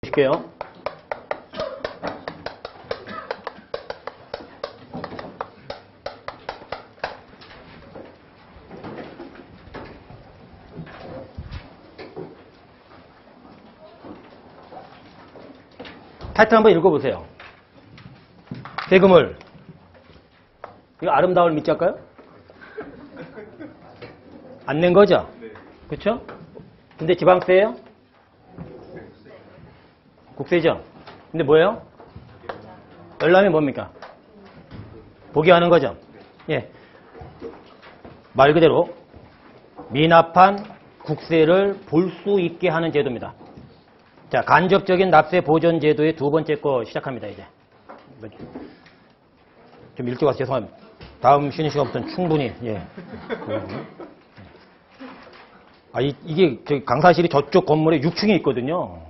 보실게요. 타이틀 한번 읽어보세요. 세금을. 이거 아름다울 밑자 할까요? 안 낸 거죠? 그렇죠? 근데 지방세예요? 국세죠? 근데 뭐예요? 열람이 뭡니까? 보기하는 거죠? 예. 말 그대로 미납한 국세를 볼 수 있게 하는 제도입니다. 자, 간접적인 납세 보전 제도의 두 번째 거 시작합니다, 이제. 좀 일찍 와서 죄송합니다. 다음 쉬는 시간부터는 충분히, 예. 이게 강사실이 저쪽 건물에 6층에 있거든요.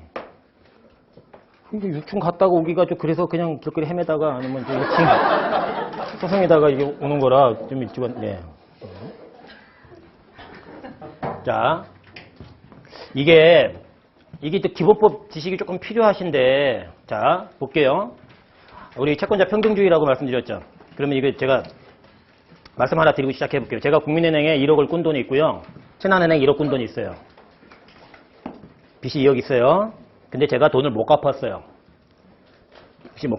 6층 갔다가 오기가 좀 그래서 그냥 길거리 헤매다가 아니면 1층 소송에다가 이게 오는 거라 좀 일찍 왔, 네. 자, 이게 또 기본법 지식이 조금 필요하신데, 자, 볼게요. 우리 채권자 평등주의라고 말씀드렸죠. 그러면 이거 제가 말씀 하나 드리고 시작해 볼게요. 제가 국민은행에 1억을 꾼 돈이 있고요. 신한은행 1억 꾼 돈이 있어요. 빚이 2억 있어요. 근데 제가 돈을 못 갚았어요. 빚을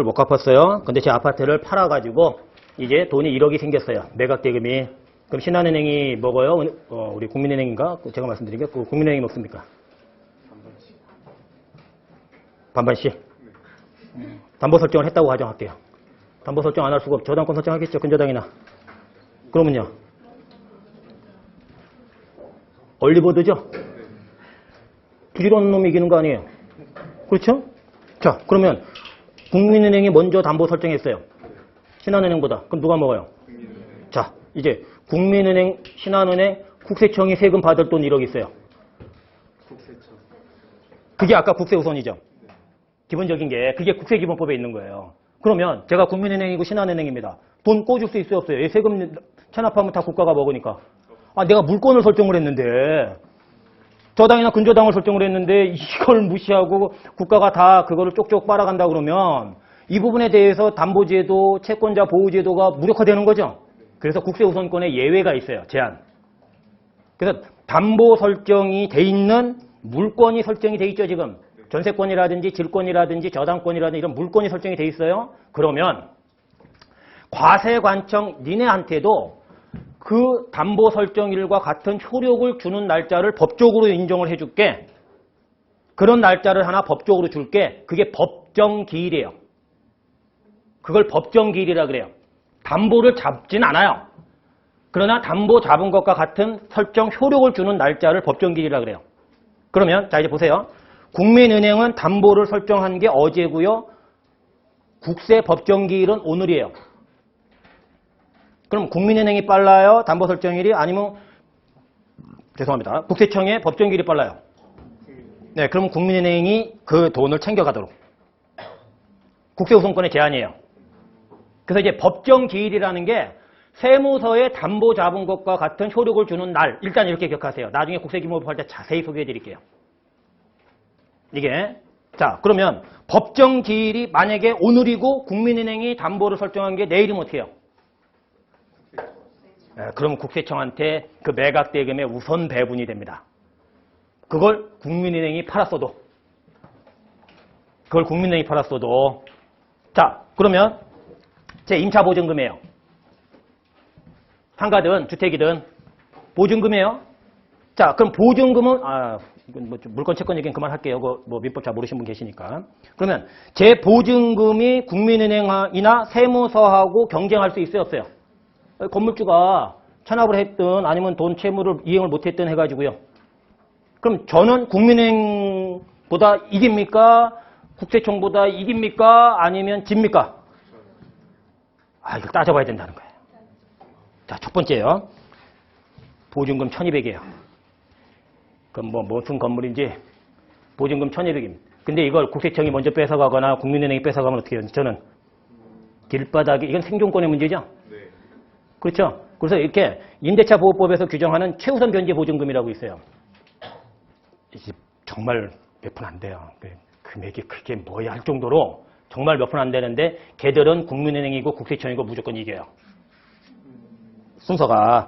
못 갚았어요. 근데 제 아파트를 팔아가지고 이제 돈이 1억이 생겼어요. 매각대금이. 그럼 신한은행이 먹어요? 우리 국민은행인가? 제가 말씀드린 게 국민은행이 먹습니까? 반반씩. 담보 설정을 했다고 가정할게요. 담보 설정 안 할 수가 없죠. 저당권 설정하겠죠. 근저당이나. 그러면요. 얼리버드죠? 부지런한 놈이 이기는 거 아니에요? 그렇죠? 자, 그러면 국민은행이 먼저 담보 설정했어요. 신한은행보다. 그럼 누가 먹어요? 자, 이제 국민은행, 신한은행, 국세청이 세금 받을 돈 1억 있어요. 그게 아까 국세우선이죠. 기본적인 게 그게 국세기본법에 있는 거예요. 그러면 제가 국민은행이고 신한은행입니다. 돈 꿔줄 수 있어요, 없어요? 세금 체납하면 다 국가가 먹으니까. 내가 물건을 설정을 했는데 저당이나 근저당을 설정을 했는데 이걸 무시하고 국가가 다 그거를 쪽쪽 빨아간다 그러면 이 부분에 대해서 담보제도, 채권자 보호제도가 무력화되는 거죠. 그래서 국세우선권에 예외가 있어요. 제한. 그래서 담보 설정이 돼 있는 물건이 설정이 돼 있죠. 지금. 전세권이라든지 질권이라든지 저당권이라든지 이런 물건이 설정이 돼 있어요. 그러면 과세관청 니네한테도 그 담보 설정일과 같은 효력을 주는 날짜를 법적으로 인정을 해줄게. 그런 날짜를 하나 법적으로 줄게. 그게 법정기일이에요. 그걸 법정기일이라 그래요. 담보를 잡진 않아요. 그러나 담보 잡은 것과 같은 설정 효력을 주는 날짜를 법정기일이라 그래요. 그러면 자 이제 보세요. 국민은행은 담보를 설정한 게 어제고요. 국세 법정기일은 오늘이에요. 그럼 국민은행이 빨라요? 담보 설정일이? 아니면 죄송합니다. 국세청의 법정기일이 빨라요? 네, 그럼 국민은행이 그 돈을 챙겨가도록. 국세우선권의 제한이에요. 그래서 이제 법정기일이라는 게 세무서에 담보 잡은 것과 같은 효력을 주는 날. 일단 이렇게 기억하세요. 나중에 국세기본법 할 때 자세히 소개해 드릴게요. 이게 자 그러면 법정기일이 만약에 오늘이고 국민은행이 담보를 설정한 게 내일이면 어떻게 해요? 그럼 국세청한테 그 매각대금의 우선 배분이 됩니다. 그걸 국민은행이 팔았어도. 자, 그러면 제 임차보증금이에요. 상가든 주택이든 보증금이에요. 자, 그럼 보증금은 이건 뭐 물건 채권 얘기는 그만할게요. 뭐 민법 잘 모르시는 분 계시니까. 그러면 제 보증금이 국민은행이나 세무서하고 경쟁할 수 있어요, 없어요? 건물주가 체납을 했든 아니면 돈 채무를 이행을 못했든 해가지고요. 그럼 저는 국민은행보다 이깁니까? 국세청보다 이깁니까? 아니면 집니까? 이걸 따져봐야 된다는 거예요. 자, 첫 번째요. 보증금 1200이에요. 그럼 무슨 건물인지 보증금 1200입니다. 근데 이걸 국세청이 먼저 뺏어가거나 국민은행이 뺏어가면 어떻게 해요? 저는 길바닥에 이건 생존권의 문제죠? 그렇죠? 그래서 이렇게 임대차 보호법에서 규정하는 최우선 변제 보증금이라고 있어요. 정말 몇 푼 안 돼요. 금액이 그게 뭐야 할 정도로 정말 몇 푼 안 되는데 걔들은 국민은행이고 국세청이고 무조건 이겨요. 순서가.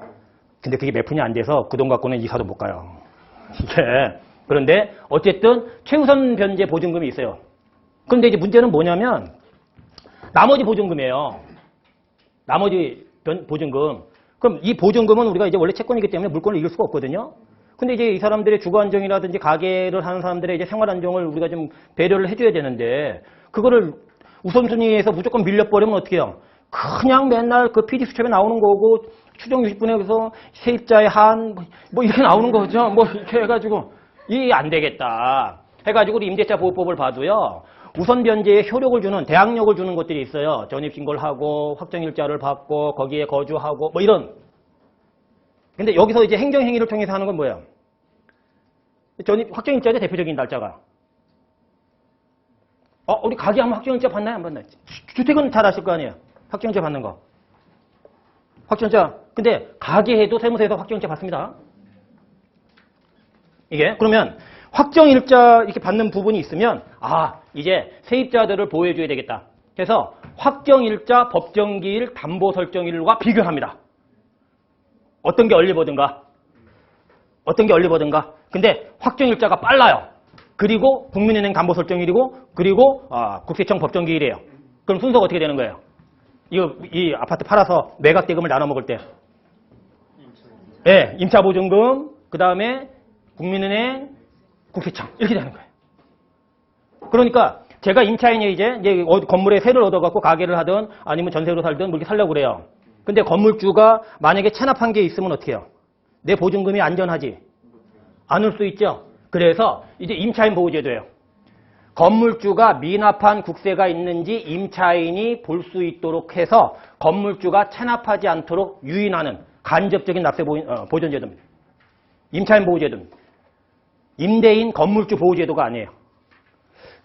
근데 그게 몇 푼이 안 돼서 그 돈 갖고는 이사도 못 가요. 이게. 그런데 어쨌든 최우선 변제 보증금이 있어요. 그런데 이제 문제는 뭐냐면 나머지 보증금이에요. 나머지 보증금. 그럼 이 보증금은 우리가 이제 원래 채권이기 때문에 물건을 잃을 수가 없거든요. 근데 이제 이 사람들의 주거 안정이라든지 가게를 하는 사람들의 이제 생활 안정을 우리가 좀 배려를 해줘야 되는데 그거를 우선순위에서 무조건 밀려버리면 어떻게 해요? 그냥 맨날 그 PD 수첩에 나오는 거고 추정 60분에서 세입자의 한 뭐 이렇게 나오는 거죠. 뭐 이렇게 해가지고 이 안 되겠다 해가지고 우리 임대차 보호법을 봐도요. 우선 변제에 효력을 주는 대항력을 주는 것들이 있어요. 전입신고를 하고 확정일자를 받고 거기에 거주하고 뭐 이런. 근데 여기서 이제 행정행위를 통해서 하는 건 뭐예요? 확정일자의 대표적인 날짜가. 우리 가게 한번 확정일자 받나요? 안 받나요? 주택은 잘 아실 거 아니에요? 확정일자 받는 거. 확정일자. 근데 가게에도 세무서에서 확정일자 받습니다. 이게. 그러면 확정일자 이렇게 받는 부분이 있으면 이제 세입자들을 보호해줘야 되겠다. 그래서 확정일자, 법정기일, 담보설정일과 비교합니다. 어떤 게 얼리버든가? 어떤 게 얼리버든가? 근데 확정일자가 빨라요. 그리고 국민은행 담보설정일이고 그리고 국세청 법정기일이에요. 그럼 순서가 어떻게 되는 거예요? 이 아파트 팔아서 매각대금을 나눠 먹을 때. 예, 임차보증금, 그 다음에 국민은행, 국세청 이렇게 되는 거예요. 그러니까 제가 임차인이 이제 건물에 세를 얻어갖고 가게를 하든 아니면 전세로 살든 뭐 이렇게 살려고 그래요. 근데 건물주가 만약에 체납한 게 있으면 어떻게 해요? 내 보증금이 안전하지? 않을 수 있죠? 그래서 이제 임차인 보호제도예요. 건물주가 미납한 국세가 있는지 임차인이 볼 수 있도록 해서 건물주가 체납하지 않도록 유인하는 간접적인 납세 보전제도입니다. 임차인 보호제도입니다. 임대인 건물주 보호제도가 아니에요.